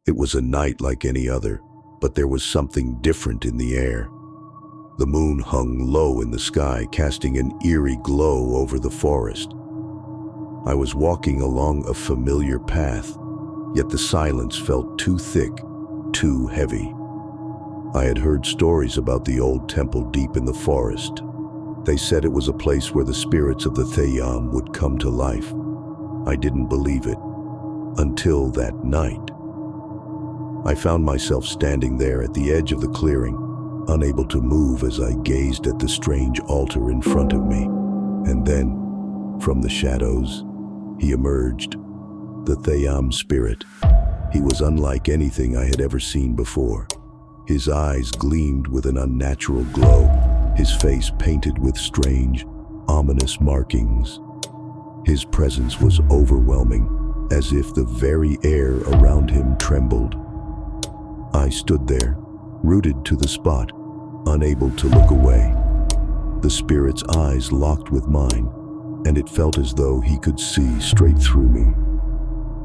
It was a night like any other, but there was something different in the air. The moon hung low in the sky, casting an eerie glow over the forest. I was walking along a familiar path, yet the silence felt too thick, too heavy. I had heard stories about the old temple deep in the forest. They said it was a place where the spirits of the Theyyam would come to life. I didn't believe it, until that night. I found myself standing there at the edge of the clearing, unable to move as I gazed at the strange altar in front of me. And then, from the shadows, he emerged, the Theyyam spirit. He was unlike anything I had ever seen before. His eyes gleamed with an unnatural glow, his face painted with strange, ominous markings. His presence was overwhelming, as if the very air around him trembled. I stood there, rooted to the spot, unable to look away. The spirit's eyes locked with mine, and it felt as though he could see straight through me.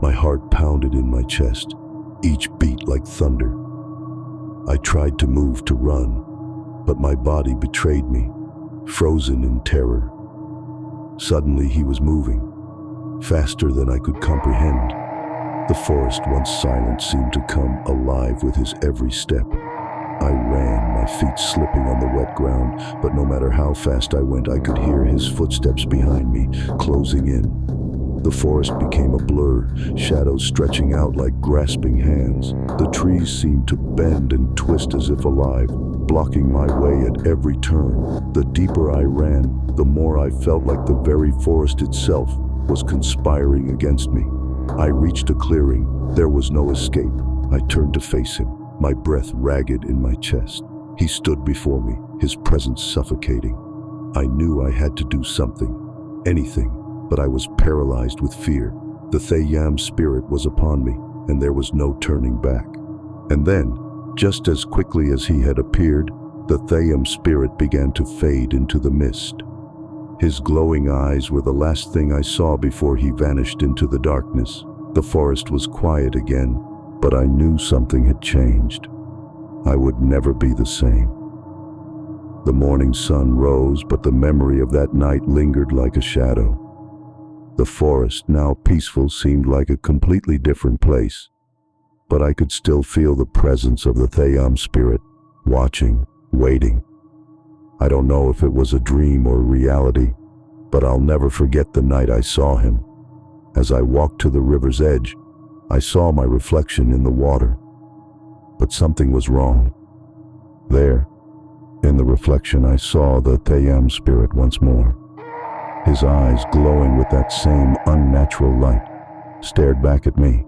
My heart pounded in my chest, each beat like thunder. I tried to move to run, but my body betrayed me, frozen in terror. Suddenly he was moving, faster than I could comprehend. The forest, once silent, seemed to come alive with his every step. I ran, my feet slipping on the wet ground, but no matter how fast I went, I could hear his footsteps behind me, closing in. The forest became a blur, shadows stretching out like grasping hands. The trees seemed to bend and twist as if alive, blocking my way at every turn. The deeper I ran, the more I felt like the very forest itself was conspiring against me. I reached a clearing. There was no escape. I turned to face him, my breath ragged in my chest. He stood before me, his presence suffocating. I knew I had to do something, anything, but I was paralyzed with fear. The Theyyam spirit was upon me, and there was no turning back. And then, just as quickly as he had appeared, the Theyyam spirit began to fade into the mist. His glowing eyes were the last thing I saw before he vanished into the darkness. The forest was quiet again, but I knew something had changed. I would never be the same. The morning sun rose, but the memory of that night lingered like a shadow. The forest, now peaceful, seemed like a completely different place, but I could still feel the presence of the Theyyam spirit, watching, waiting. I don't know if it was a dream or reality, but I'll never forget the night I saw him. As I walked to the river's edge, I saw my reflection in the water, but something was wrong. There, in the reflection, I saw the Theyyam spirit once more. His eyes, glowing with that same unnatural light, stared back at me,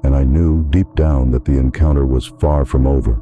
and I knew deep down that the encounter was far from over.